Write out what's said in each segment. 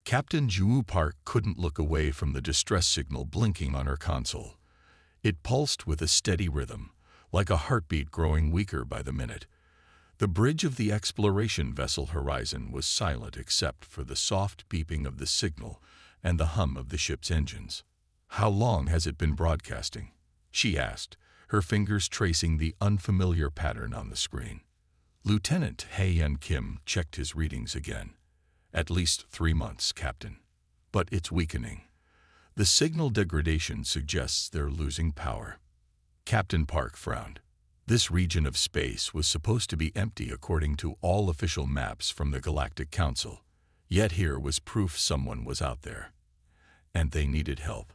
Captain Ju Park couldn't look away from the distress signal blinking on her console. It pulsed with a steady rhythm, like a heartbeat growing weaker by the minute. The bridge of the exploration vessel Horizon was silent except for the soft beeping of the signal and the hum of the ship's engines. "How long has it been broadcasting?" she asked, her fingers tracing the unfamiliar pattern on the screen. Lieutenant Hae-Yun Kim checked his readings again. "At least 3 months, Captain. But it's weakening. The signal degradation suggests they're losing power." Captain Park frowned. This region of space was supposed to be empty according to all official maps from the Galactic Council. Yet here was proof someone was out there. And they needed help.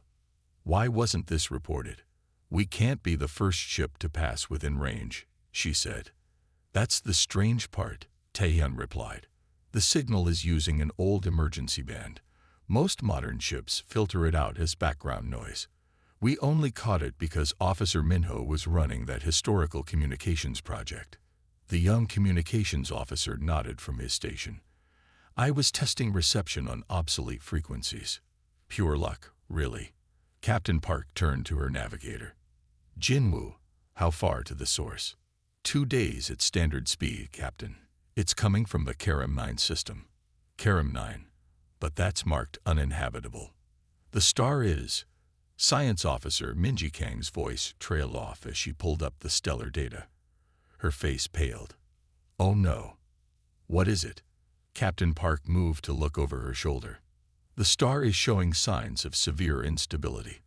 "Why wasn't this reported?" "We can't be the first ship to pass within range," she said. "That's the strange part," Taehyun replied. "The signal is using an old emergency band. Most modern ships filter it out as background noise. We only caught it because Officer Minho was running that historical communications project." The young communications officer nodded from his station. "I was testing reception on obsolete frequencies." "Pure luck, really." Captain Park turned to her navigator. "Jinwoo, how far to the source?" 2 days at standard speed, Captain. It's coming from the Karam 9 system." "Karam 9? But that's marked uninhabitable." "The star is." Science Officer Minji Kang's voice trailed off as she pulled up the stellar data. Her face paled. "Oh no." "What is it?" Captain Park moved to look over her shoulder. "The star is showing signs of severe instability.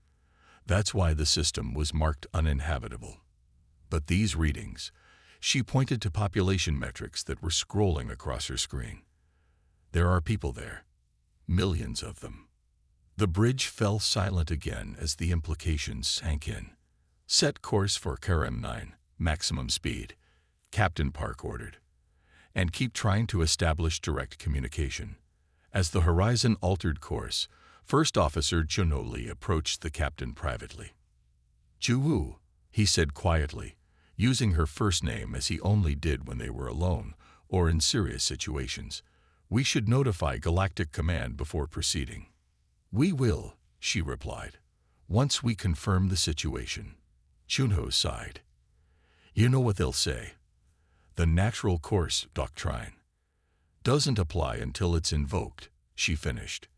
That's why the system was marked uninhabitable. But these readings," she pointed to population metrics that were scrolling across her screen. "There are people there. Millions of them." The bridge fell silent again as the implications sank in. "Set course for Karam 9, maximum speed," Captain Park ordered. "And keep trying to establish direct communication." As the Horizon altered course, First Officer Junoli approached the captain privately. "Juwoo," he said quietly, using her first name as he only did when they were alone or in serious situations. "We should notify Galactic Command before proceeding." "We will," she replied, "once we confirm the situation." Junho sighed. "You know what they'll say. The natural course doctrine doesn't apply until it's invoked," she finished.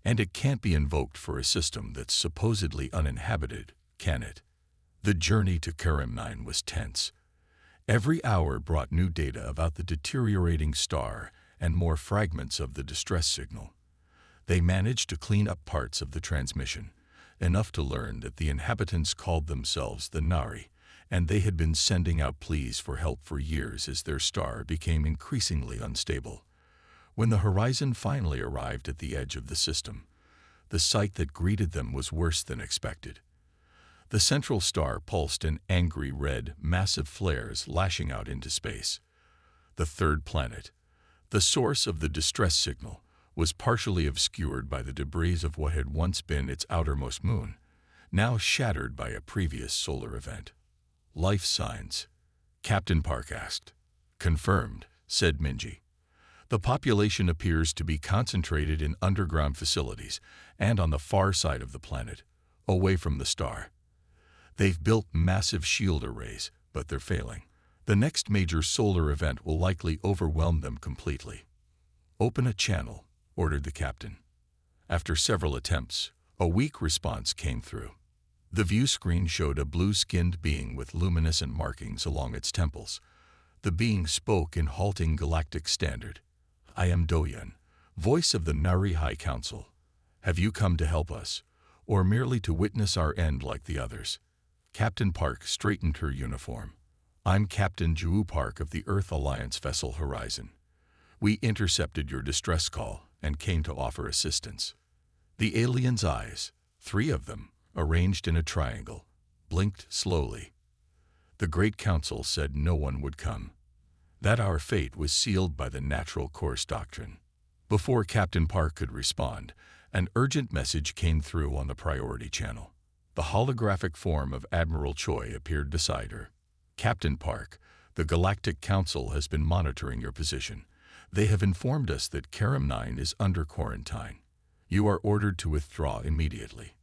"And it can't be invoked for a system that's supposedly uninhabited, can it?" The journey to Karam 9 was tense. Every hour brought new data about the deteriorating star and more fragments of the distress signal. They managed to clean up parts of the transmission, enough to learn that the inhabitants called themselves the Nari, and they had been sending out pleas for help for years as their star became increasingly unstable. When the Horizon finally arrived at the edge of the system, the sight that greeted them was worse than expected. The central star pulsed in angry red, massive flares lashing out into space. The third planet, the source of the distress signal, was partially obscured by the debris of what had once been its outermost moon, now shattered by a previous solar event. "Life signs?" Captain Park asked. "Confirmed," said Minji. "The population appears to be concentrated in underground facilities and on the far side of the planet, away from the star. They've built massive shield arrays, but they're failing. The next major solar event will likely overwhelm them completely." "Open a channel," ordered the captain. After several attempts, a weak response came through. The view screen showed a blue-skinned being with luminescent markings along its temples. The being spoke in halting galactic standard. "I am Doyun, voice of the Nari High Council. Have you come to help us, or merely to witness our end like the others?" Captain Park straightened her uniform. "I'm Captain Ju Park of the Earth Alliance vessel Horizon. We intercepted your distress call and came to offer assistance." The alien's eyes, 3 of them, arranged in a triangle, blinked slowly. "The Great Council said no one would come. That our fate was sealed by the natural course doctrine." Before Captain Park could respond, an urgent message came through on the priority channel. The holographic form of Admiral Choi appeared beside her. "Captain Park, the Galactic Council has been monitoring your position. They have informed us that Karam 9 is under quarantine. You are ordered to withdraw immediately.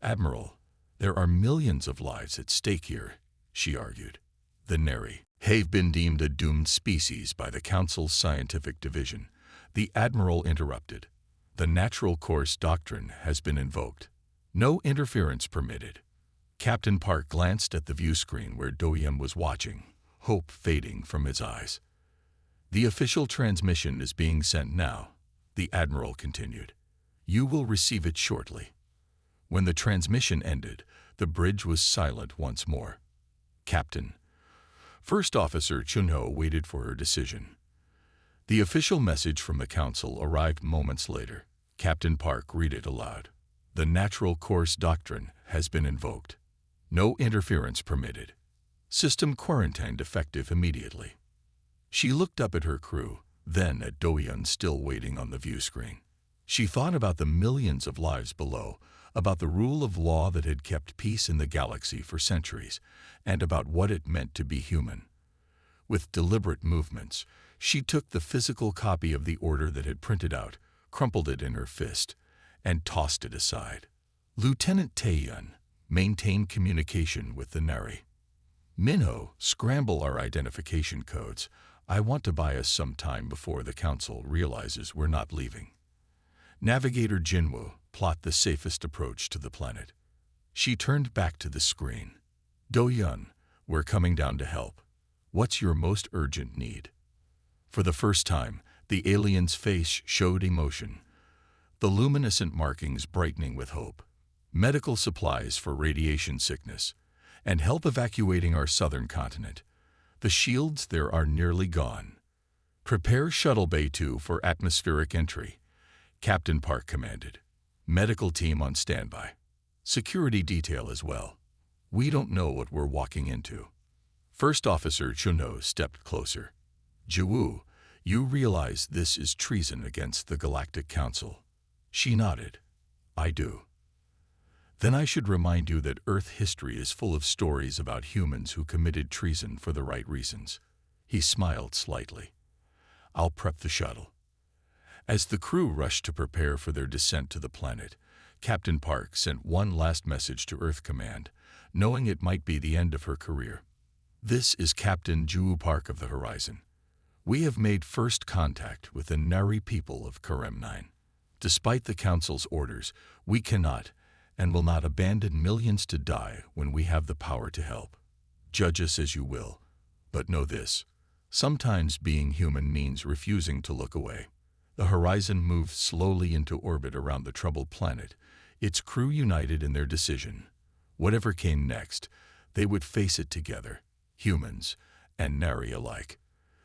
Admiral, there are millions of lives at stake here, she argued. The Neri have been deemed a doomed species by the Council's Scientific Division. The Admiral interrupted. The natural course doctrine has been invoked. No interference permitted. Captain Park glanced at the view screen where Do-Yeon was watching, hope fading from his eyes. The official transmission is being sent now, the Admiral continued. You will receive it shortly. When the transmission ended, the bridge was silent once more. Captain. First Officer Chun-ho waited for her decision. The official message from the Council arrived moments later. Captain Park read it aloud. The natural course doctrine has been invoked. No interference permitted. System quarantined effective immediately. She looked up at her crew, then at Do-Yeon still waiting on the view screen. She thought about the millions of lives below, about the rule of law that had kept peace in the galaxy for centuries, and about what it meant to be human. With deliberate movements, she took the physical copy of the order that had printed out, crumpled it in her fist, and tossed it aside. Lieutenant Tae-yeon, maintain communication with the Neri. Minho, scramble our identification codes. I want to buy us some time before the Council realizes we're not leaving. Navigator Jinwoo, plot the safest approach to the planet. She turned back to the screen. Do-Yeon, we're coming down to help. What's your most urgent need? For the first time, the alien's face showed emotion, the luminescent markings brightening with hope. Medical supplies for radiation sickness, and help evacuating our southern continent. The shields there are nearly gone. Prepare Shuttle Bay 2 for atmospheric entry, Captain Park commanded. Medical team on standby. Security detail as well. We don't know what we're walking into. First Officer Chun-ho stepped closer. Jiwoo, you realize this is treason against the Galactic Council. She nodded. I do. Then I should remind you that Earth history is full of stories about humans who committed treason for the right reasons. He smiled slightly. I'll prep the shuttle. As the crew rushed to prepare for their descent to the planet, Captain Park sent one last message to Earth Command, knowing it might be the end of her career. This is Captain Jiwoo Park of the Horizon. We have made first contact with the Nari people of Karem 9. Despite the Council's orders, we cannot and will not abandon millions to die when we have the power to help. Judge us as you will, but know this. Sometimes being human means refusing to look away. The Horizon moved slowly into orbit around the troubled planet, its crew united in their decision. Whatever came next, they would face it together, humans and Nari alike.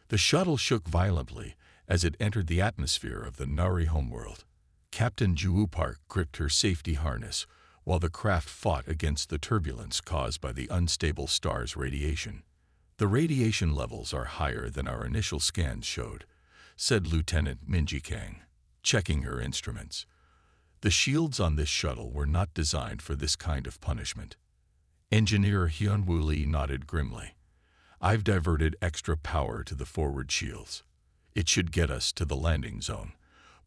The shuttle shook violently as it entered the atmosphere of the Nari homeworld. Captain Jiwoo Park gripped her safety harness while the craft fought against the turbulence caused by the unstable star's radiation. The radiation levels are higher than our initial scans showed, said Lieutenant Minji Kang, checking her instruments. The shields on this shuttle were not designed for this kind of punishment. Engineer Hyun-Woo Lee nodded grimly. I've diverted extra power to the forward shields. It should get us to the landing zone,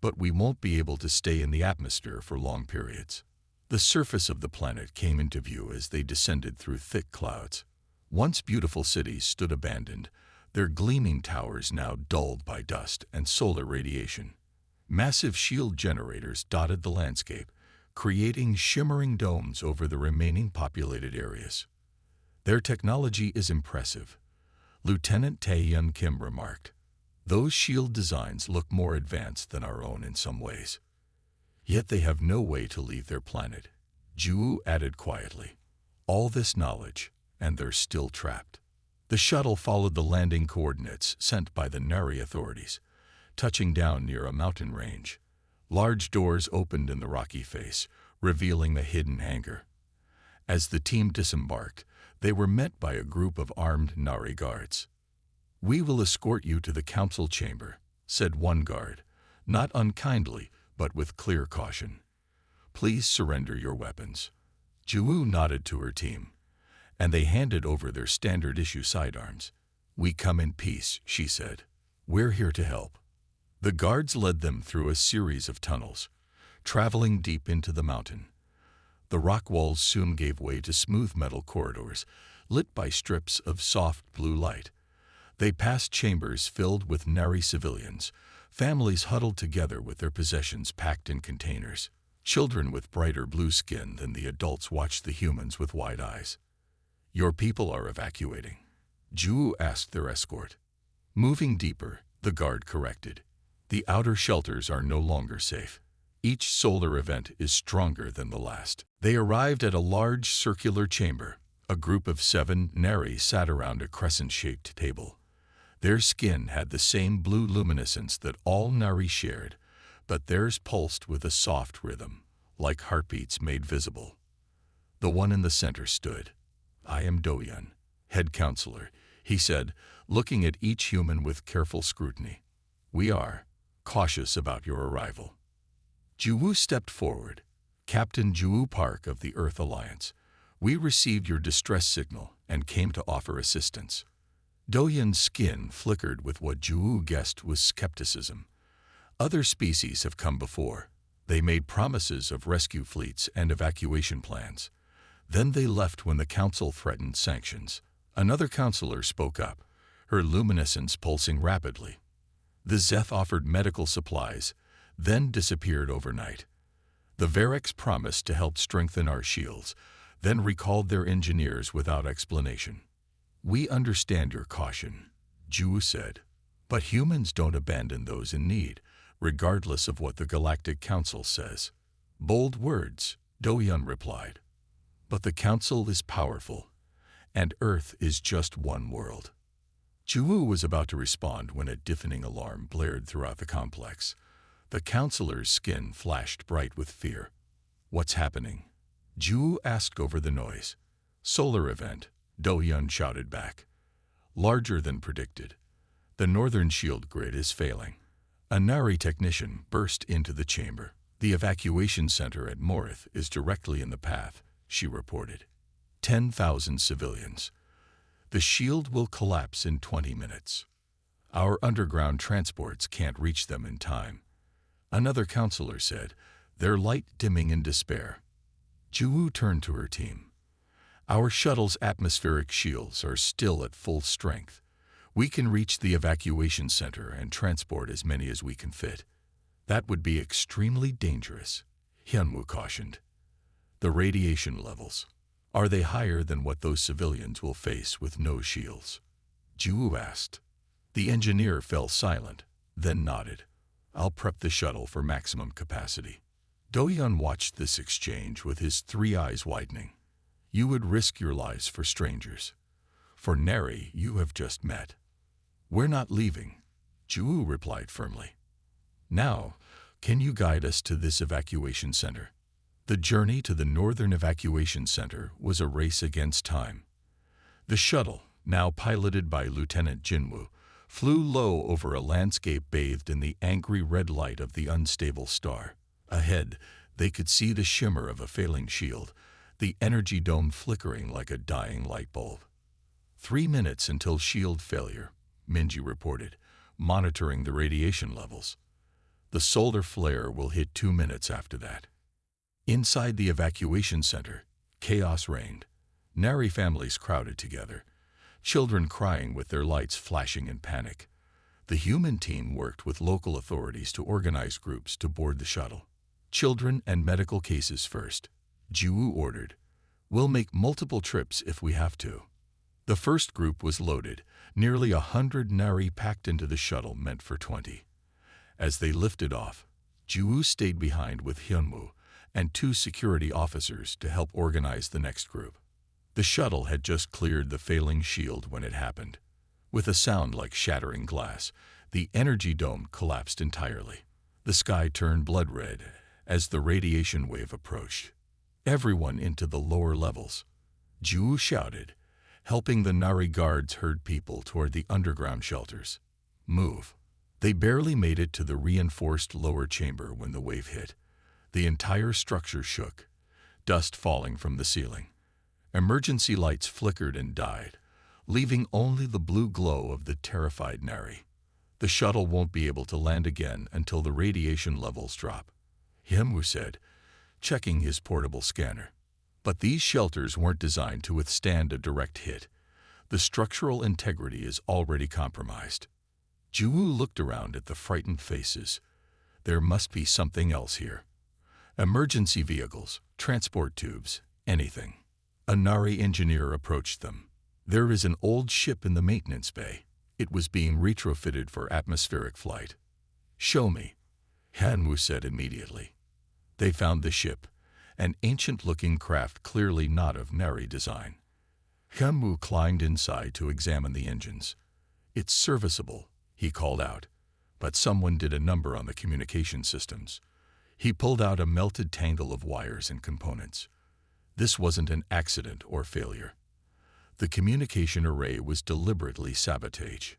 but we won't be able to stay in the atmosphere for long periods. The surface of the planet came into view as they descended through thick clouds. Once beautiful cities stood abandoned, their gleaming towers now dulled by dust and solar radiation. Massive shield generators dotted the landscape, creating shimmering domes over the remaining populated areas. Their technology is impressive, Lieutenant Tae-yeon Kim remarked. Those shield designs look more advanced than our own in some ways. Yet they have no way to leave their planet, Jiwoo added quietly. All this knowledge, and they're still trapped. The shuttle followed the landing coordinates sent by the Nari authorities, touching down near a mountain range. Large doors opened in the rocky face, revealing a hidden hangar. As the team disembarked, they were met by a group of armed Nari guards. We will escort you to the council chamber, said one guard, not unkindly, but with clear caution. Please surrender your weapons. Jiwoo nodded to her team, and they handed over their standard-issue sidearms. We come in peace, she said. We're here to help. The guards led them through a series of tunnels, traveling deep into the mountain. The rock walls soon gave way to smooth metal corridors, lit by strips of soft blue light. They passed chambers filled with Nari civilians, families huddled together with their possessions packed in containers. Children with brighter blue skin than the adults watched the humans with wide eyes. "Your people are evacuating," Ju asked their escort. Moving deeper, the guard corrected. "The outer shelters are no longer safe. Each solar event is stronger than the last." They arrived at a large circular chamber. A group of 7 Nari sat around a crescent-shaped table. Their skin had the same blue luminescence that all Nari shared, but theirs pulsed with a soft rhythm, like heartbeats made visible. The one in the center stood. "I am Doyun, head counselor," he said, looking at each human with careful scrutiny. "We are cautious about your arrival." Juwu stepped forward. "Captain Juwu Park of the Earth Alliance, we received your distress signal and came to offer assistance." Doyun's skin flickered with what Juwu guessed was skepticism. Other species have come before. They made promises of rescue fleets and evacuation plans. Then they left when the council threatened sanctions. Another counselor spoke up, her luminescence pulsing rapidly. "The Zeth offered medical supplies, then disappeared overnight. The Varex promised to help strengthen our shields, then recalled their engineers without explanation." "We understand your caution," Juwu said, "but humans don't abandon those in need, regardless of what the Galactic Council says." "Bold words," Doyun replied. "But the Council is powerful, and Earth is just one world." Juwu was about to respond when a deafening alarm blared throughout the complex. The counselor's skin flashed bright with fear. "What's happening?" Juwu asked over the noise. "Solar event," Doyun shouted back. "Larger than predicted. The northern shield grid is failing." A Nari technician burst into the chamber. "The evacuation center at Morith is directly in the path," she reported. 10,000 civilians. "The shield will collapse in 20 minutes. Our underground transports can't reach them in time." Another counselor said, their light dimming in despair. Juwu turned to her team. "Our shuttle's atmospheric shields are still at full strength. We can reach the evacuation center and transport as many as we can fit." "That would be extremely dangerous," Hyunwoo cautioned. "The radiation levels, are they higher than what those civilians will face with no shields?" Juwu asked. The engineer fell silent, then nodded. "I'll prep the shuttle for maximum capacity." Doyun watched this exchange with his 3 eyes widening. "You would risk your lives for strangers. For Nari you have just met." "We're not leaving," Juwu replied firmly. "Now, can you guide us to this evacuation center?" The journey to the northern evacuation center was a race against time. The shuttle, now piloted by Lieutenant Jinwoo, flew low over a landscape bathed in the angry red light of the unstable star. Ahead, they could see the shimmer of a failing shield, the energy dome flickering like a dying light bulb. 3 minutes until shield failure, Minji reported, monitoring the radiation levels. "The solar flare will hit 2 minutes after that." Inside the evacuation center, chaos reigned. Nari families crowded together, children crying with their lights flashing in panic. The human team worked with local authorities to organize groups to board the shuttle. "Children and medical cases first," Juwu ordered. "We'll make multiple trips if we have to." The first group was loaded, nearly 100 Nari packed into the shuttle meant for 20. As they lifted off, Juwu stayed behind with Hyunwoo and 2 security officers to help organize the next group. The shuttle had just cleared the failing shield when it happened. With a sound like shattering glass, the energy dome collapsed entirely. The sky turned blood red as the radiation wave approached. "Everyone into the lower levels," Juwu shouted, helping the Nari guards herd people toward the underground shelters. "Move." They barely made it to the reinforced lower chamber when the wave hit. The entire structure shook, dust falling from the ceiling. Emergency lights flickered and died, leaving only the blue glow of the terrified Nari. "The shuttle won't be able to land again until the radiation levels drop." Hyunwoo said, checking his portable scanner. But these shelters weren't designed to withstand a direct hit. The structural integrity is already compromised. Ju-woo looked around at the frightened faces. There must be something else here. Emergency vehicles, transport tubes, anything. A Nari engineer approached them. There is an old ship in the maintenance bay. It was being retrofitted for atmospheric flight. Show me, Hyunwoo said immediately. They found the ship, an ancient-looking craft clearly not of Nari design. Hyunwoo climbed inside to examine the engines. It's serviceable, he called out, but someone did a number on the communication systems. He pulled out a melted tangle of wires and components. This wasn't an accident or failure. The communication array was deliberately sabotage.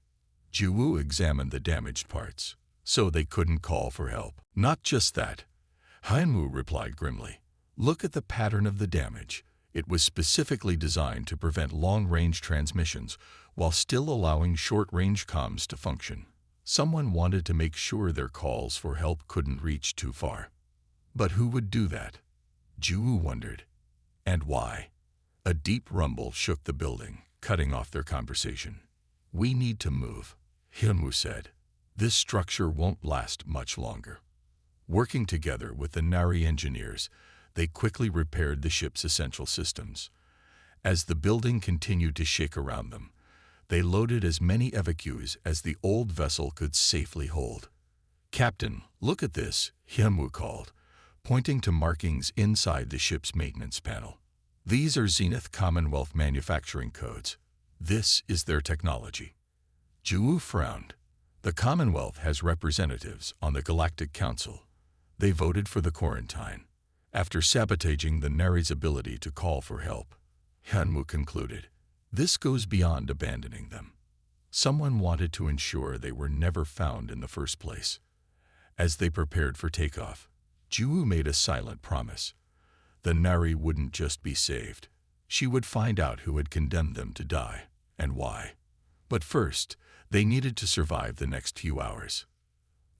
Ju-woo examined the damaged parts, so they couldn't call for help. Not just that, Hyunwoo replied grimly. Look at the pattern of the damage. It was specifically designed to prevent long-range transmissions while still allowing short-range comms to function. Someone wanted to make sure their calls for help couldn't reach too far. But who would do that? Ju-woo wondered. And why? A deep rumble shook the building, cutting off their conversation. We need to move, Hyunwoo said. This structure won't last much longer. Working together with the Nari engineers, they quickly repaired the ship's essential systems. As the building continued to shake around them, they loaded as many evacuees as the old vessel could safely hold. Captain, look at this, Hyunwoo called, pointing to markings inside the ship's maintenance panel. These are Zenith Commonwealth manufacturing codes. This is their technology. Ju-woo frowned. The Commonwealth has representatives on the Galactic Council. They voted for the quarantine, after sabotaging the Nari's ability to call for help. Hyunwoo concluded. This goes beyond abandoning them. Someone wanted to ensure they were never found in the first place. As they prepared for takeoff, Ju-woo made a silent promise. The Nari wouldn't just be saved. She would find out who had condemned them to die, and why. But first, they needed to survive the next few hours.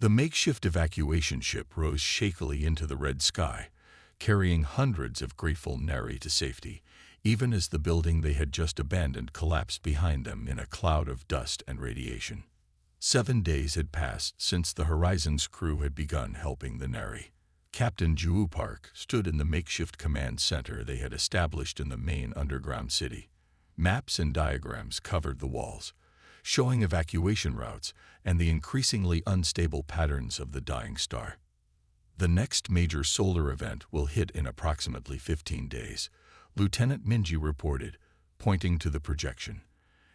The makeshift evacuation ship rose shakily into the red sky, carrying hundreds of grateful Nari to safety, even as the building they had just abandoned collapsed behind them in a cloud of dust and radiation. 7 days had passed since the Horizon's crew had begun helping the Nari. Captain Ju-woo Park stood in the makeshift command center they had established in the main underground city. Maps and diagrams covered the walls, showing evacuation routes and the increasingly unstable patterns of the dying star. The next major solar event will hit in approximately 15 days, Lieutenant Minji reported, pointing to the projection,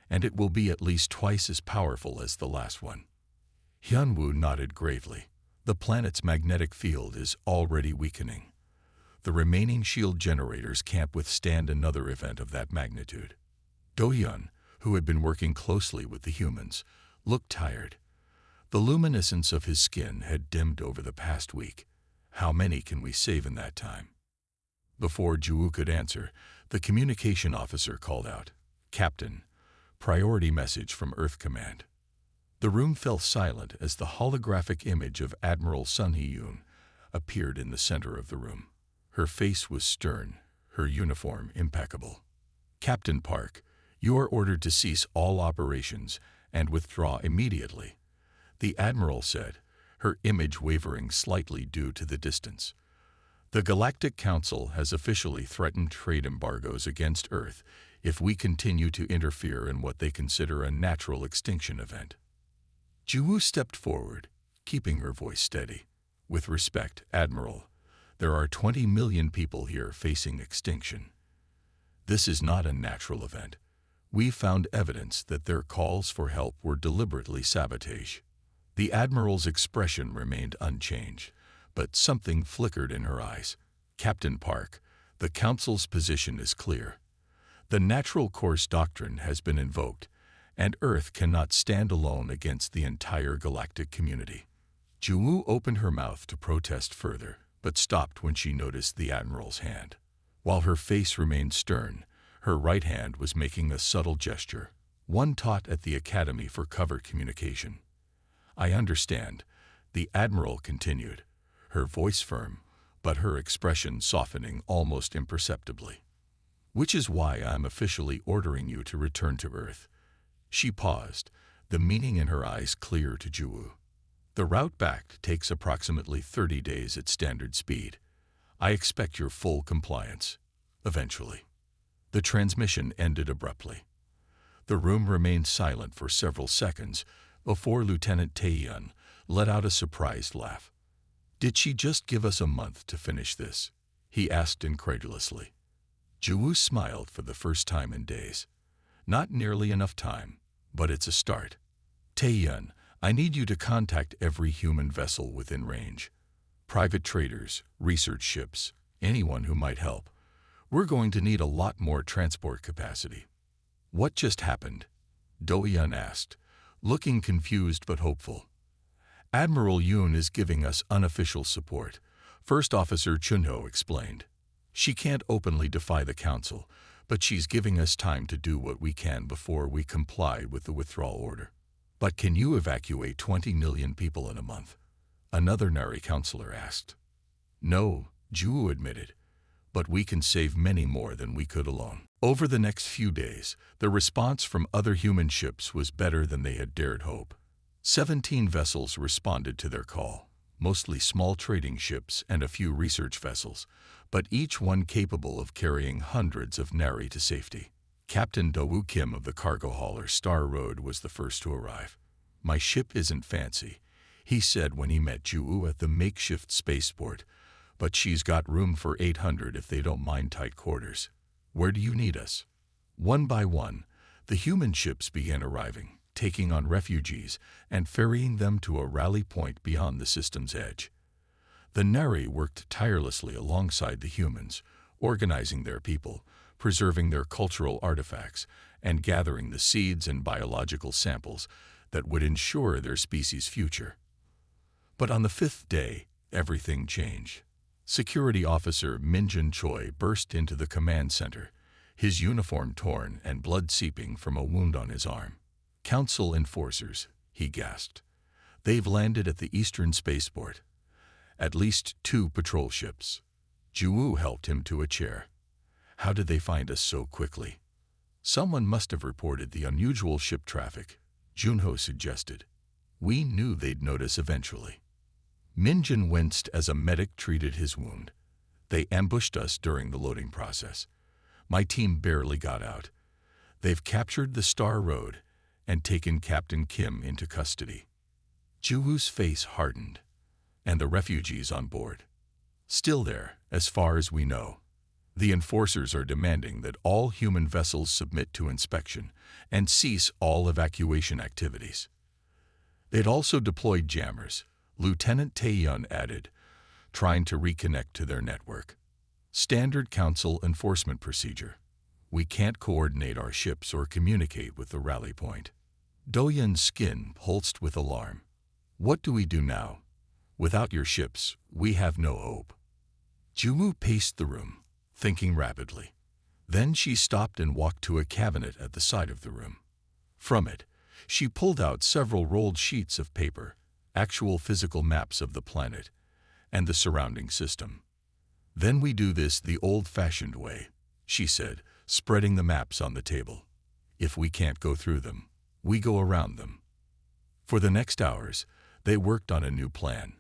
and it will be at least twice as powerful as the last one. Hyunwoo nodded gravely. The planet's magnetic field is already weakening. The remaining shield generators can't withstand another event of that magnitude. Do-hyun, who had been working closely with the humans, looked tired. The luminescence of his skin had dimmed over the past week. How many can we save in that time? Before Ju-woo could answer, the communication officer called out, Captain, priority message from Earth Command. The room fell silent as the holographic image of Admiral Sun Hee-yoon appeared in the center of the room. Her face was stern, her uniform impeccable. Captain Park, you are ordered to cease all operations and withdraw immediately, the Admiral said, her image wavering slightly due to the distance. The Galactic Council has officially threatened trade embargoes against Earth if we continue to interfere in what they consider a natural extinction event. Ju-woo stepped forward, keeping her voice steady. With respect, Admiral, there are 20 million people here facing extinction. This is not a natural event. We found evidence that their calls for help were deliberately sabotage. The Admiral's expression remained unchanged, but something flickered in her eyes. Captain Park, the Council's position is clear. The natural course doctrine has been invoked, and Earth cannot stand alone against the entire galactic community. Ju-woo opened her mouth to protest further, but stopped when she noticed the Admiral's hand. While her face remained stern, her right hand was making a subtle gesture, one taught at the Academy for Covert Communication. I understand, the Admiral continued, her voice firm but her expression softening almost imperceptibly. "Which is why I'm officially ordering you to return to Earth." She paused, the meaning in her eyes clear to Juwu. "The route back takes approximately 30 days at standard speed. I expect your full compliance. Eventually." The transmission ended abruptly. The room remained silent for several seconds before Lieutenant Taeyun let out a surprised laugh. "Did she just give us a month to finish this?" he asked incredulously. Juwu smiled for the first time in days. "Not nearly enough time, but it's a start. Taeyun, I need you to contact every human vessel within range. Private traders, research ships, anyone who might help. We're going to need a lot more transport capacity." "What just happened?" Do-yeon asked, looking confused but hopeful. "Admiral Yoon is giving us unofficial support," First Officer Chunho explained. "She can't openly defy the Council, but she's giving us time to do what we can before we comply with the withdrawal order." "But can you evacuate 20 million people in a month?" another Nari counselor asked. "No," Juwu admitted, "but we can save many more than we could alone." Over the next few days, the response from other human ships was better than they had dared hope. 17 vessels responded to their call, mostly small trading ships and a few research vessels, but each one capable of carrying hundreds of Nari to safety. Captain Do-woo Kim of the cargo hauler Star Road was the first to arrive. "My ship isn't fancy," he said when he met Juwu at the makeshift spaceport, "but she's got room for 800 if they don't mind tight quarters. Where do you need us?" One by one, the human ships began arriving, taking on refugees and ferrying them to a rally point beyond the system's edge. The Nari worked tirelessly alongside the humans, organizing their people, preserving their cultural artifacts, and gathering the seeds and biological samples that would ensure their species' future. But on the 5th day, everything changed. Security Officer Minjin Choi burst into the command center, his uniform torn and blood seeping from a wound on his arm. "Council enforcers," he gasped. "They've landed at the eastern spaceport. At least 2 patrol ships." Juwu helped him to a chair. "How did they find us so quickly?" "Someone must have reported the unusual ship traffic," Junho suggested. "We knew they'd notice eventually." Minjin winced as a medic treated his wound. "They ambushed us during the loading process. My team barely got out. They've captured the Star Road and taken Captain Kim into custody." Juwu's face hardened. "And the refugees on board?" "Still there, as far as we know. The enforcers are demanding that all human vessels submit to inspection and cease all evacuation activities." They'd also deployed jammers, Lieutenant Taeyun added, trying to reconnect to their network. "Standard Council enforcement procedure. We can't coordinate our ships or communicate with the rally point." Do-yeon's skin pulsed with alarm. "What do we do now? Without your ships, we have no hope." Juwu paced the room, thinking rapidly. Then she stopped and walked to a cabinet at the side of the room. From it, she pulled out several rolled sheets of paper, actual physical maps of the planet and the surrounding system. "Then we do this the old-fashioned way," she said, spreading the maps on the table. "If we can't go through them, we go around them." For the next hours, they worked on a new plan.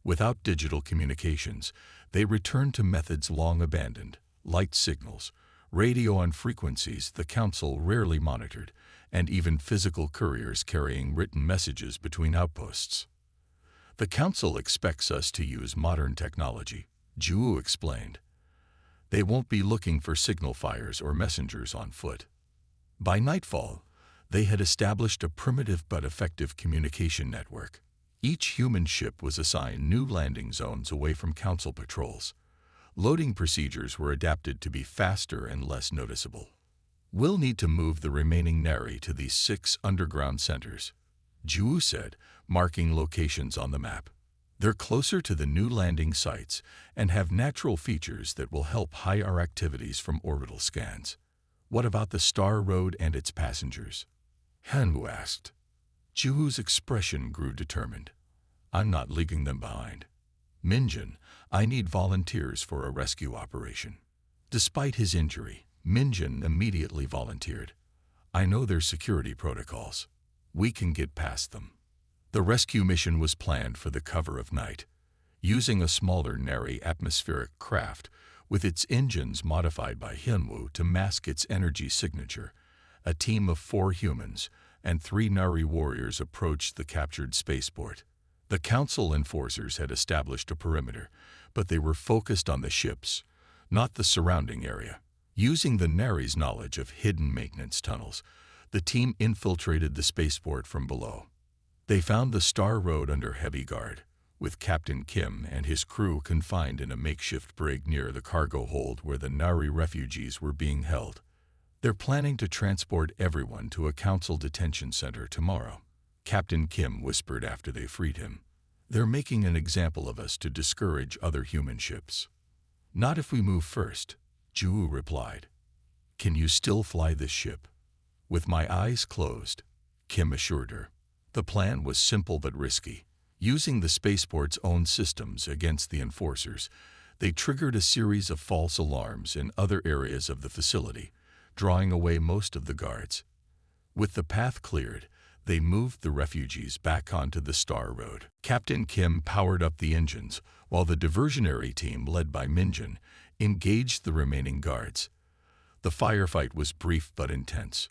Without digital communications, they returned to methods long abandoned, light signals, radio on frequencies the Council rarely monitored, and even physical couriers carrying written messages between outposts. "The Council expects us to use modern technology," Juwu explained. "They won't be looking for signal fires or messengers on foot." By nightfall, they had established a primitive but effective communication network. Each human ship was assigned new landing zones away from Council patrols. Loading procedures were adapted to be faster and less noticeable. "We'll need to move the remaining Nari to these 6 underground centers," Juwu said, marking locations on the map. "They're closer to the new landing sites and have natural features that will help hide our activities from orbital scans." "What about the Star Road and its passengers?" Hanwoo asked. Juwu's expression grew determined. "I'm not leaving them behind." Minjin, I need volunteers for a rescue operation. Despite his injury, Minjin immediately volunteered. I know their security protocols. We can get past them. The rescue mission was planned for the cover of night. Using a smaller Nari atmospheric craft, with its engines modified by Hyunwoo to mask its energy signature, a team of 4 humans and 3 Nari warriors approached the captured spaceport. The Council enforcers had established a perimeter, but they were focused on the ships, not the surrounding area. Using the Nari's knowledge of hidden maintenance tunnels, the team infiltrated the spaceport from below. They found the Star Road under heavy guard, with Captain Kim and his crew confined in a makeshift brig near the cargo hold where the Nari refugees were being held. They're planning to transport everyone to a council detention center tomorrow, Captain Kim whispered after they freed him. They're making an example of us to discourage other human ships. Not if we move first, Ju replied. Can you still fly this ship? With my eyes closed, Kim assured her. The plan was simple but risky. Using the spaceport's own systems against the enforcers, they triggered a series of false alarms in other areas of the facility, drawing away most of the guards. With the path cleared, they moved the refugees back onto the Star Road. Captain Kim powered up the engines, while the diversionary team, led by Minjin, engaged the remaining guards. The firefight was brief but intense.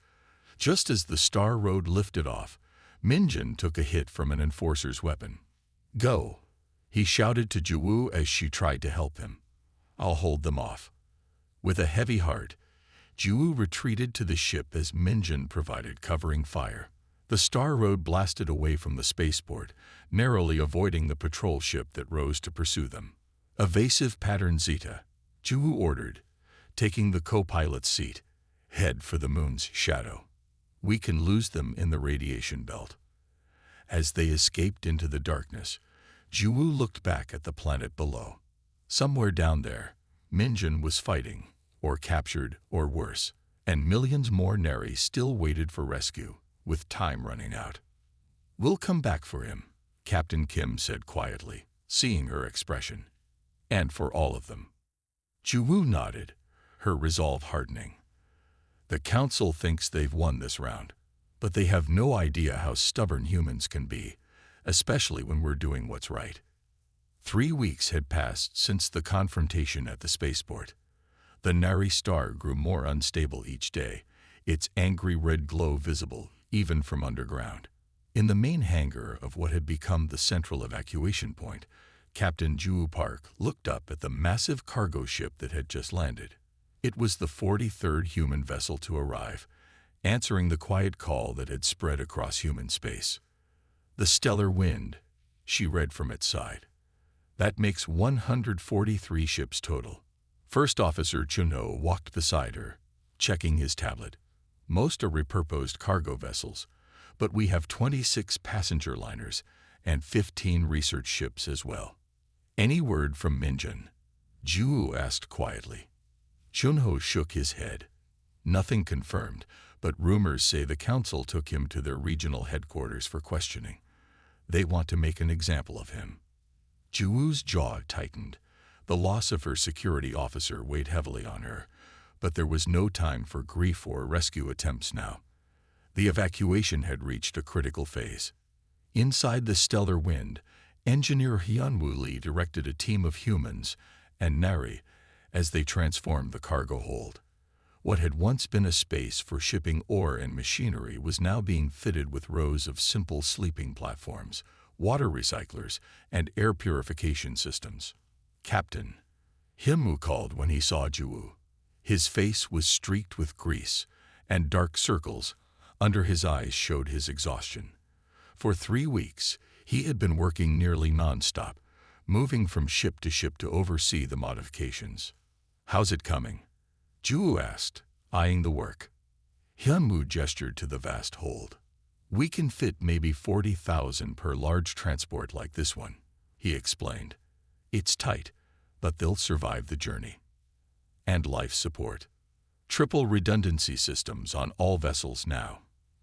Just as the Star Road lifted off, Minjin took a hit from an enforcer's weapon. Go, he shouted to Ju as she tried to help him. I'll hold them off. With a heavy heart, Ju retreated to the ship as Minjin provided covering fire. The Star Road blasted away from the spaceport, narrowly avoiding the patrol ship that rose to pursue them. Evasive pattern Zeta, Ju ordered, taking the co-pilot's seat. Head for the moon's shadow. We can lose them in the radiation belt. As they escaped into the darkness, Ju looked back at the planet below. Somewhere down there, Minjin was fighting, or captured, or worse, and millions more Nari still waited for rescue, with time running out. We'll come back for him, Captain Kim said quietly, seeing her expression. And for all of them. Ju nodded, her resolve hardening. The Council thinks they've won this round, but they have no idea how stubborn humans can be, especially when we're doing what's right. 3 weeks had passed since the confrontation at the spaceport. The Nari star grew more unstable each day, its angry red glow visible even from underground. In the main hangar of what had become the central evacuation point, Captain Ju Park looked up at the massive cargo ship that had just landed. It was the 43rd human vessel to arrive, answering the quiet call that had spread across human space. The stellar wind, she read from its side. That makes 143 ships total. First Officer Chunho walked beside her, checking his tablet. Most are repurposed cargo vessels, but we have 26 passenger liners and 15 research ships as well. Any word from Minjin? Ju asked quietly. Chunho shook his head. Nothing confirmed, but rumors say the Council took him to their regional headquarters for questioning. They want to make an example of him. Ju's jaw tightened. The loss of her security officer weighed heavily on her, but there was no time for grief or rescue attempts now. The evacuation had reached a critical phase. Inside the stellar wind, Engineer Hyunwoo Lee directed a team of humans and Nari as they transformed the cargo hold. What had once been a space for shipping ore and machinery was now being fitted with rows of simple sleeping platforms, water recyclers, and air purification systems. Captain, Hyunwoo called when he saw Ju. His face was streaked with grease, and dark circles under his eyes showed his exhaustion. For 3 weeks, he had been working nearly non-stop, moving from ship to oversee the modifications. How's it coming? Ju asked, eyeing the work. Hyunwoo gestured to the vast hold. We can fit maybe 40,000 per large transport like this one, he explained. It's tight, but they'll survive the journey. And life support. Triple redundancy systems on all vessels now.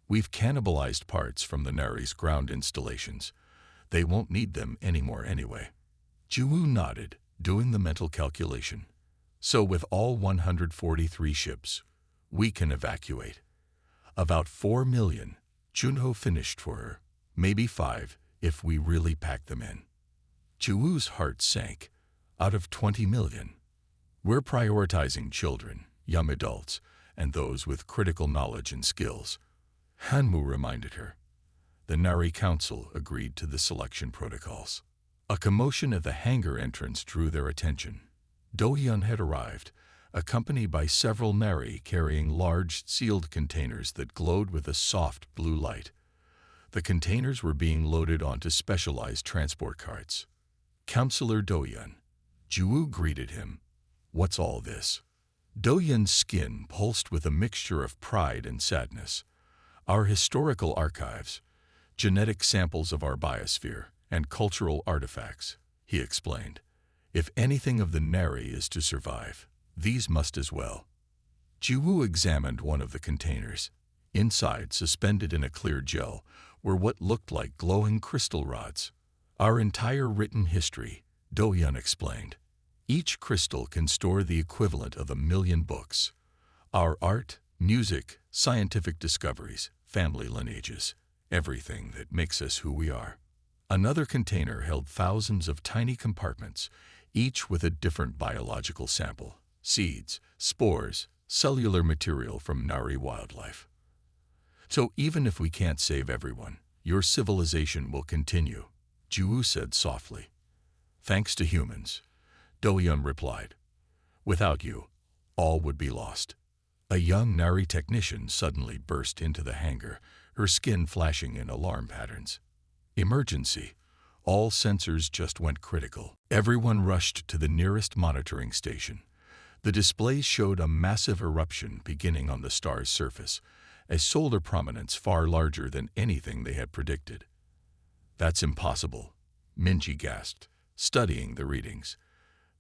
We've cannibalized parts from the Nari's ground installations. They won't need them anymore anyway. Ju nodded, doing the mental calculation. So with all 143 ships, we can evacuate. About 4 million, Junho finished for her. Maybe 5, if we really pack them in. Juwoo's heart sank. Out of 20 million. We're prioritizing children, young adults, and those with critical knowledge and skills. Hanmu reminded her. The Nari Council agreed to the selection protocols. A commotion at the hangar entrance drew their attention. Do-hyun had arrived, accompanied by several Nari carrying large, sealed containers that glowed with a soft blue light. The containers were being loaded onto specialized transport carts. Counselor Do-hyun. Ju greeted him. What's all this? Do-hyun's skin pulsed with a mixture of pride and sadness. Our historical archives, genetic samples of our biosphere, and cultural artifacts, he explained. If anything of the Nari is to survive, these must as well. Ju examined one of the containers. Inside, suspended in a clear gel, were what looked like glowing crystal rods. Our entire written history, Do-hyun explained. Each crystal can store the equivalent of 1 million books. Our art, music, scientific discoveries, family lineages, everything that makes us who we are. Another container held thousands of tiny compartments, each with a different biological sample, seeds, spores, cellular material from Nari wildlife. So even if we can't save everyone, your civilization will continue, Ju said softly. Thanks to humans, Do-hyun replied. Without you, all would be lost. A young Nari technician suddenly burst into the hangar, her skin flashing in alarm patterns. Emergency. All sensors just went critical. Everyone rushed to the nearest monitoring station. The displays showed a massive eruption beginning on the star's surface, a solar prominence far larger than anything they had predicted. That's impossible, Minji gasped, studying the readings.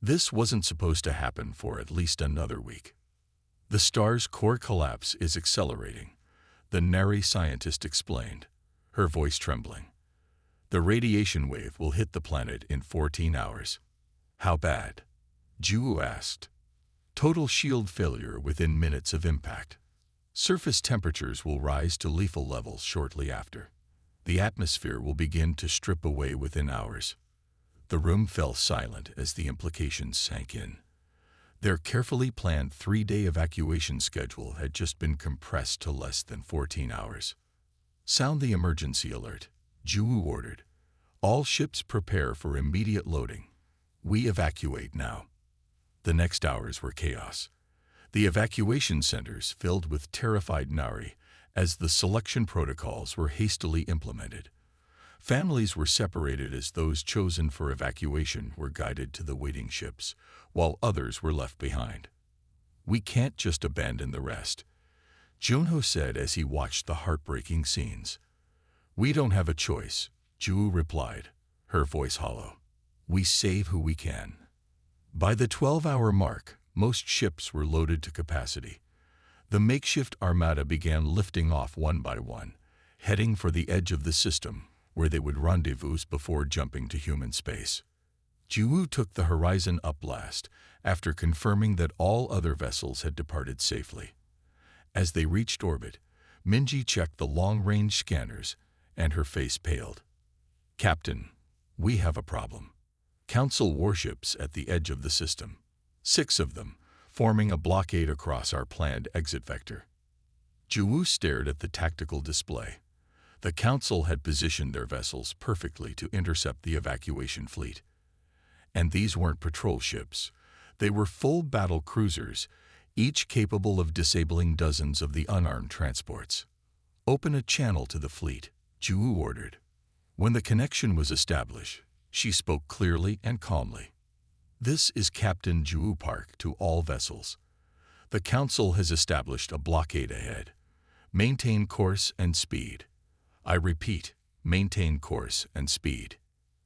This wasn't supposed to happen for at least another week. The star's core collapse is accelerating, the Nari scientist explained, her voice trembling. The radiation wave will hit the planet in 14 hours. How bad? Ju asked. Total shield failure within minutes of impact. Surface temperatures will rise to lethal levels shortly after. The atmosphere will begin to strip away within hours. The room fell silent as the implications sank in. Their carefully planned 3-day evacuation schedule had just been compressed to less than 14 hours. Sound the emergency alert, Ju ordered. All ships prepare for immediate loading. We evacuate now. The next hours were chaos. The evacuation centers filled with terrified Nari as the selection protocols were hastily implemented. Families were separated as those chosen for evacuation were guided to the waiting ships, while others were left behind. We can't just abandon the rest, Junho said as he watched the heartbreaking scenes. We don't have a choice, Ju replied, her voice hollow. We save who we can. By the 12-hour mark, most ships were loaded to capacity. The makeshift armada began lifting off one by one, heading for the edge of the system, where they would rendezvous before jumping to human space. Ju took the horizon up last, after confirming that all other vessels had departed safely. As they reached orbit, Minji checked the long-range scanners, and her face paled. Captain, we have a problem. Council warships at the edge of the system. 6 of them, forming a blockade across our planned exit vector. Ju stared at the tactical display. The Council had positioned their vessels perfectly to intercept the evacuation fleet. And these weren't patrol ships. They were full battle cruisers, each capable of disabling dozens of the unarmed transports. Open a channel to the fleet, Ju ordered. When the connection was established, she spoke clearly and calmly. This is Captain Ju Park to all vessels. The Council has established a blockade ahead. Maintain course and speed. I repeat, maintain course and speed.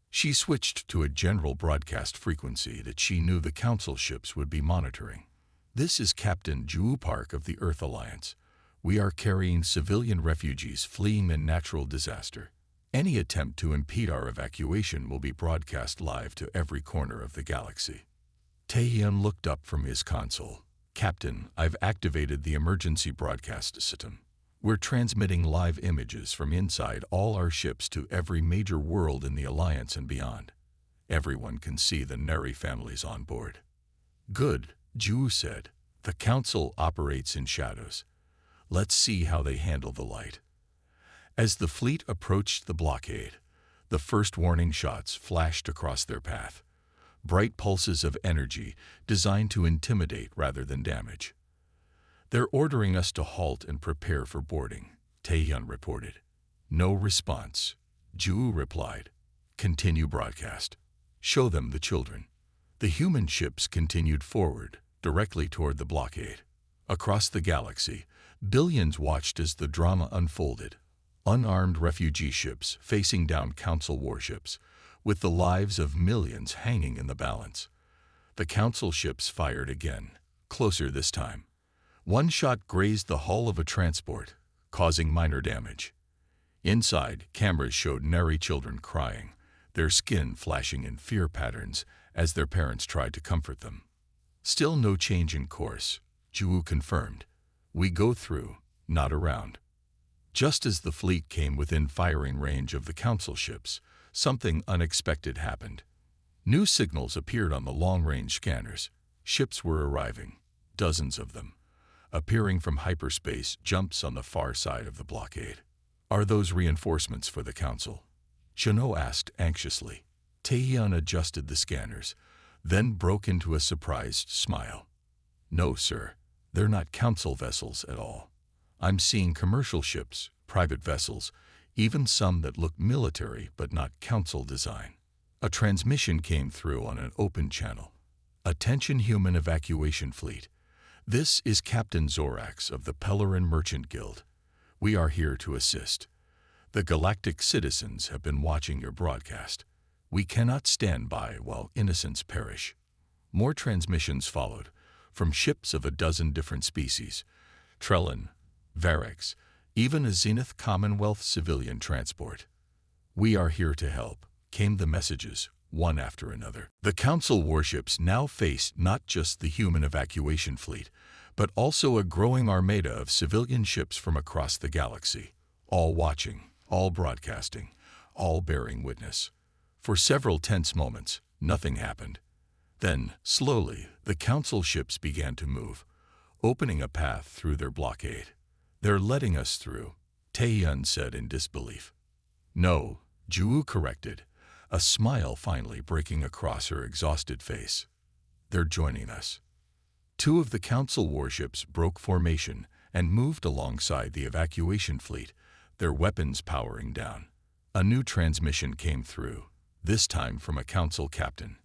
She switched to a general broadcast frequency that she knew the Council ships would be monitoring. This is Captain Ju Park of the Earth Alliance. We are carrying civilian refugees fleeing a natural disaster. Any attempt to impede our evacuation will be broadcast live to every corner of the galaxy. Taehyun looked up from his console. Captain, I've activated the emergency broadcast system. We're transmitting live images from inside all our ships to every major world in the Alliance and beyond. Everyone can see the Neri families on board. Good, Ju said. The Council operates in shadows. Let's see how they handle the light. As the fleet approached the blockade, the first warning shots flashed across their path. Bright pulses of energy designed to intimidate rather than damage. They're ordering us to halt and prepare for boarding, Taehyun reported. No response. Ju replied. Continue broadcast. Show them the children. The human ships continued forward, directly toward the blockade. Across the galaxy, billions watched as the drama unfolded. Unarmed refugee ships facing down Council warships, with the lives of millions hanging in the balance. The Council ships fired again, closer this time. One shot grazed the hull of a transport, causing minor damage. Inside, cameras showed Neri children crying, their skin flashing in fear patterns as their parents tried to comfort them. Still no change in course, Ju confirmed. We go through, not around. Just as the fleet came within firing range of the Council ships, something unexpected happened. New signals appeared on the long-range scanners. Ships were arriving, dozens of them, appearing from hyperspace jumps on the far side of the blockade. Are those reinforcements for the Council? Chino asked anxiously. Taehyun adjusted the scanners, then broke into a surprised smile. No, sir, they're not Council vessels at all. I'm seeing commercial ships, private vessels, even some that look military but not Council design. A transmission came through on an open channel. Attention human evacuation fleet. This is Captain Zorax of the Pellerin Merchant Guild. We are here to assist. The galactic citizens have been watching your broadcast. We cannot stand by while innocents perish. More transmissions followed, from ships of a dozen different species. Trellin, Varex, even a Zenith Commonwealth civilian transport. We are here to help, came the messages, one after another. The Council warships now faced not just the human evacuation fleet, but also a growing armada of civilian ships from across the galaxy, all watching, all broadcasting, all bearing witness. For several tense moments, nothing happened. Then, slowly, the Council ships began to move, opening a path through their blockade. They're letting us through, Taehyun said in disbelief. No, Ju corrected, a smile finally breaking across her exhausted face. They're joining us. Two of the Council warships broke formation and moved alongside the evacuation fleet, their weapons powering down. A new transmission came through, this time from a Council captain.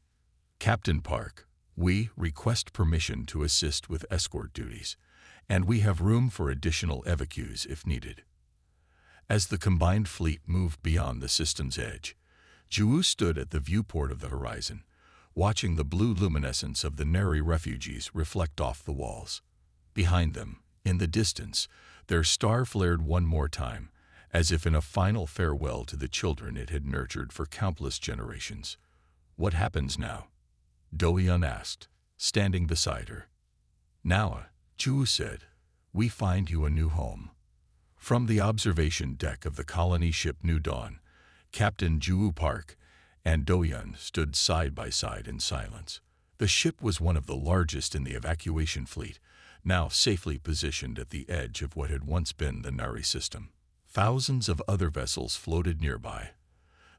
Captain Park, we request permission to assist with escort duties, and we have room for additional evacuees if needed. As the combined fleet moved beyond the system's edge, Ju stood at the viewport of the horizon, watching the blue luminescence of the Neri refugees reflect off the walls. Behind them, in the distance, their star flared one more time, as if in a final farewell to the children it had nurtured for countless generations. What happens now? Do-yeon asked, standing beside her. Now, Ju said, we find you a new home. From the observation deck of the colony ship New Dawn, Captain Ju Park and Do-yeon stood side by side in silence. The ship was one of the largest in the evacuation fleet, now safely positioned at the edge of what had once been the Nari system. Thousands of other vessels floated nearby,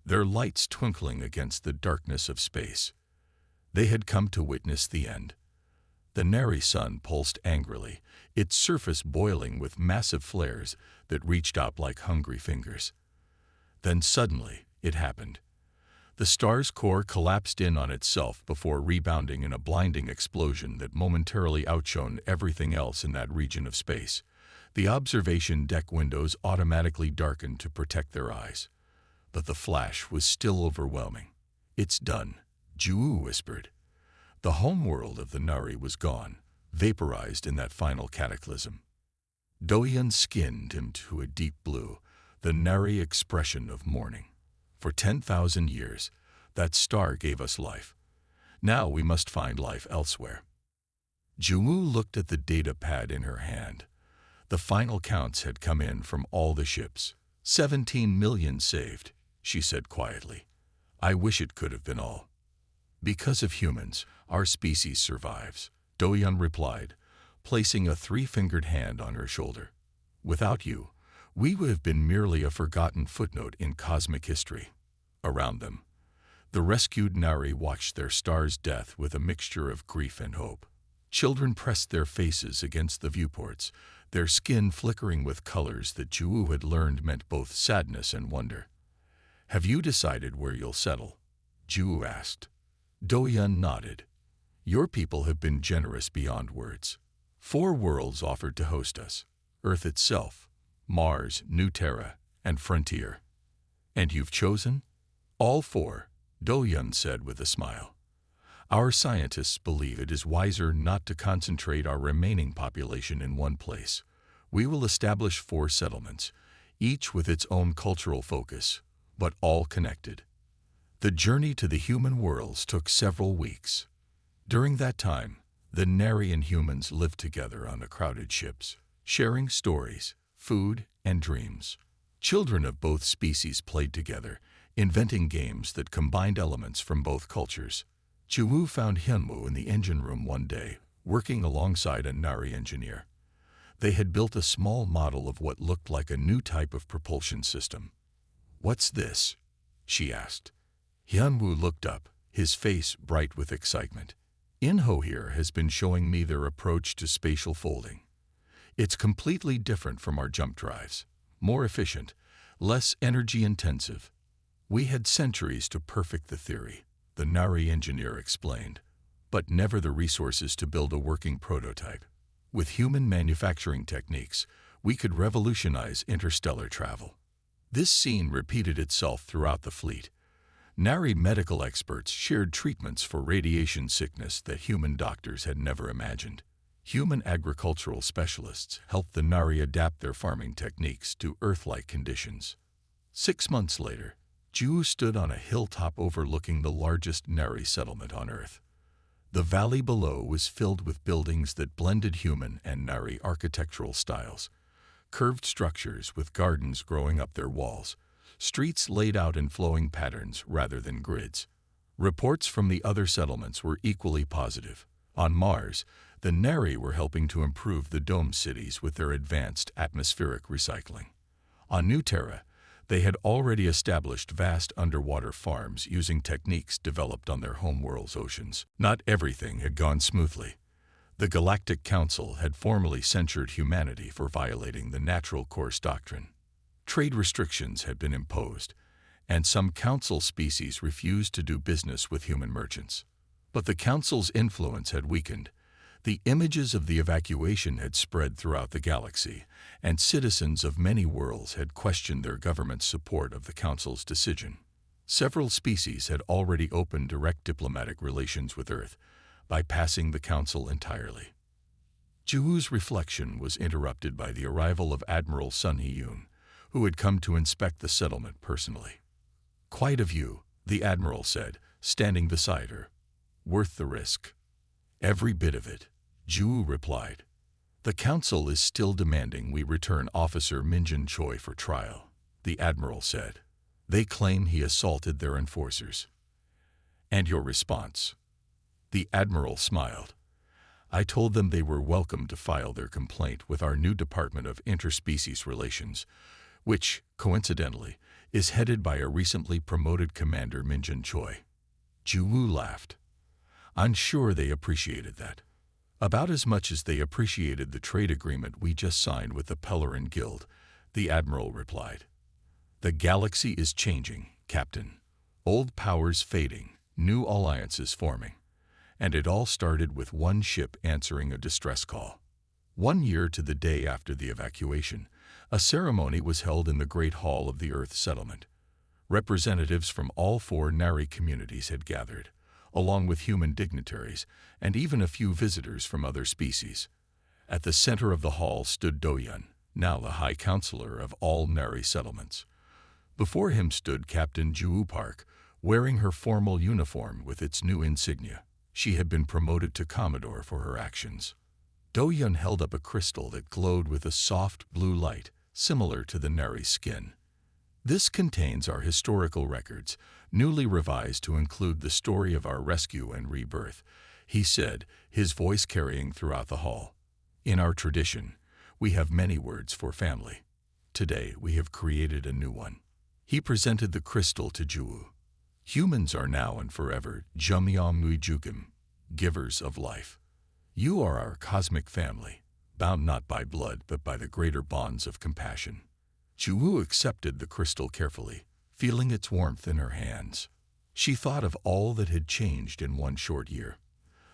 their lights twinkling against the darkness of space. They had come to witness the end. The Nari sun pulsed angrily, its surface boiling with massive flares that reached out like hungry fingers. Then suddenly, it happened. The star's core collapsed in on itself before rebounding in a blinding explosion that momentarily outshone everything else in that region of space. The observation deck windows automatically darkened to protect their eyes. But the flash was still overwhelming. It's done, Ju whispered. The homeworld of the Nari was gone, vaporized in that final cataclysm. Do-yeon's skin dimmed to a deep blue, the nary expression of mourning. For 10,000 years, that star gave us life. Now we must find life elsewhere. Juwu looked at the data pad in her hand. The final counts had come in from all the ships. 17 million saved, she said quietly. I wish it could have been all. Because of humans, our species survives, Doyun replied, placing a three-fingered hand on her shoulder. Without you, we would have been merely a forgotten footnote in cosmic history. Around them, the rescued Nari watched their star's death with a mixture of grief and hope. Children pressed their faces against the viewports, their skin flickering with colors that Juwu had learned meant both sadness and wonder. Have you decided where you'll settle? Juwu asked. Doyun nodded. Your people have been generous beyond words. 4 worlds offered to host us. Earth itself, Mars, New Terra, and Frontier. And you've chosen? All 4, Doyun said with a smile. Our scientists believe it is wiser not to concentrate our remaining population in one place. We will establish 4 settlements, each with its own cultural focus, but all connected. The journey to the human worlds took several weeks. During that time, the Nari and humans lived together on the crowded ships, sharing stories, food, and dreams. Children of both species played together, inventing games that combined elements from both cultures. Juwu found Hyunwoo in the engine room one day, working alongside a Nari engineer. They had built a small model of what looked like a new type of propulsion system. What's this? She asked. Hyunwoo looked up, his face bright with excitement. Inho here has been showing me their approach to spatial folding. It's completely different from our jump drives, more efficient, less energy intensive. We had centuries to perfect the theory, the Nari engineer explained, but never the resources to build a working prototype. With human manufacturing techniques, we could revolutionize interstellar travel. This scene repeated itself throughout the fleet. Nari medical experts shared treatments for radiation sickness that human doctors had never imagined. Human agricultural specialists helped the Nari adapt their farming techniques to Earth-like conditions. 6 months later, Juwu stood on a hilltop overlooking the largest Nari settlement on Earth. The valley below was filled with buildings that blended human and Nari architectural styles. Curved structures with gardens growing up their walls, streets laid out in flowing patterns rather than grids. Reports from the other settlements were equally positive. On Mars, the Nari were helping to improve the dome cities with their advanced atmospheric recycling. On New Terra, they had already established vast underwater farms using techniques developed on their homeworld's oceans. Not everything had gone smoothly. The Galactic Council had formally censured humanity for violating the natural course doctrine. Trade restrictions had been imposed, and some Council species refused to do business with human merchants. But the Council's influence had weakened. The images of the evacuation had spread throughout the galaxy, and citizens of many worlds had questioned their government's support of the Council's decision. Several species had already opened direct diplomatic relations with Earth, bypassing the Council entirely. Juwu's reflection was interrupted by the arrival of Admiral Sun Hee-yoon, who had come to inspect the settlement personally. "Quite a view," the Admiral said, standing beside her. "Worth the risk." "Every bit of it," Juwu replied. "The Council is still demanding we return Officer Minjin Choi for trial," the Admiral said. "They claim he assaulted their enforcers." "And your response?" The Admiral smiled. "I told them they were welcome to file their complaint with our new Department of Interspecies Relations, which, coincidentally, is headed by a recently promoted Commander Minjin Choi." Juwu laughed. "I'm sure they appreciated that. About as much as they appreciated the trade agreement we just signed with the Pellerin Guild," the Admiral replied. "The galaxy is changing, Captain. Old powers fading, new alliances forming. And it all started with one ship answering a distress call. 1 year to the day after the evacuation, a ceremony was held in the Great Hall of the Earth Settlement. Representatives from all 4 Nari communities had gathered, along with human dignitaries and even a few visitors from other species. At the center of the hall stood Doyun, now the High Counselor of all Nari settlements. Before him stood Captain Juu Park, wearing her formal uniform with its new insignia. She had been promoted to Commodore for her actions. Do-Yun held up a crystal that glowed with a soft blue light, similar to the Nari skin. This contains our historical records, newly revised to include the story of our rescue and rebirth, he said, his voice carrying throughout the hall. In our tradition, we have many words for family. Today, we have created a new one. He presented the crystal to Juu. Humans are now and forever Jumyamujugim, givers of life. You are our cosmic family, bound not by blood but by the greater bonds of compassion. Juu accepted the crystal carefully, feeling its warmth in her hands. She thought of all that had changed in one short year.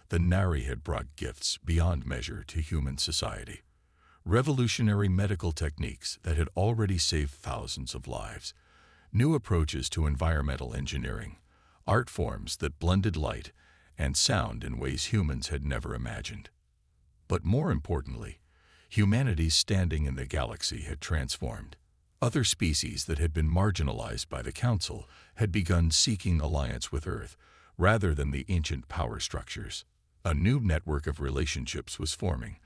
The Nari had brought gifts beyond measure to human society. Revolutionary medical techniques that had already saved thousands of lives. New approaches to environmental engineering. Art forms that blended light and sound in ways humans had never imagined. But more importantly, humanity's standing in the galaxy had transformed. Other species that had been marginalized by the Council had begun seeking alliance with Earth, rather than the ancient power structures. A new network of relationships was forming,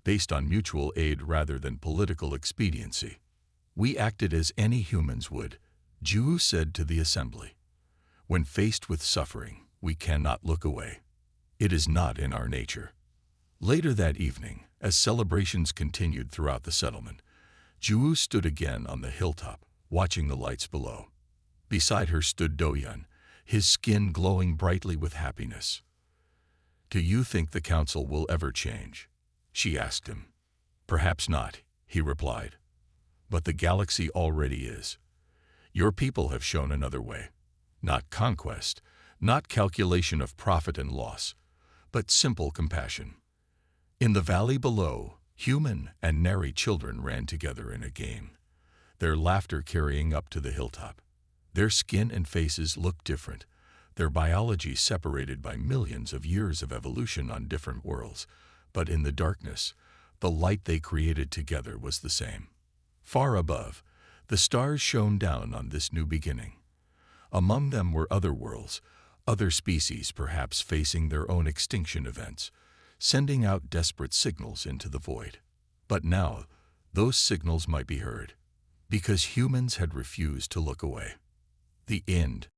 based on mutual aid rather than political expediency. We acted as any humans would, Juu said to the assembly. When faced with suffering, we cannot look away. It is not in our nature. Later that evening, as celebrations continued throughout the settlement, Juu stood again on the hilltop, watching the lights below. Beside her stood Do-Yun, his skin glowing brightly with happiness. Do you think the Council will ever change? She asked him. Perhaps not, he replied. But the galaxy already is. Your people have shown another way. Not conquest, not calculation of profit and loss, but simple compassion. In the valley below, human and Nari children ran together in a game, their laughter carrying up to the hilltop. Their skin and faces looked different, their biology separated by millions of years of evolution on different worlds, but in the darkness, the light they created together was the same. Far above, the stars shone down on this new beginning. Among them were other worlds, other species perhaps facing their own extinction events, sending out desperate signals into the void. But now, those signals might be heard, because humans had refused to look away. The end.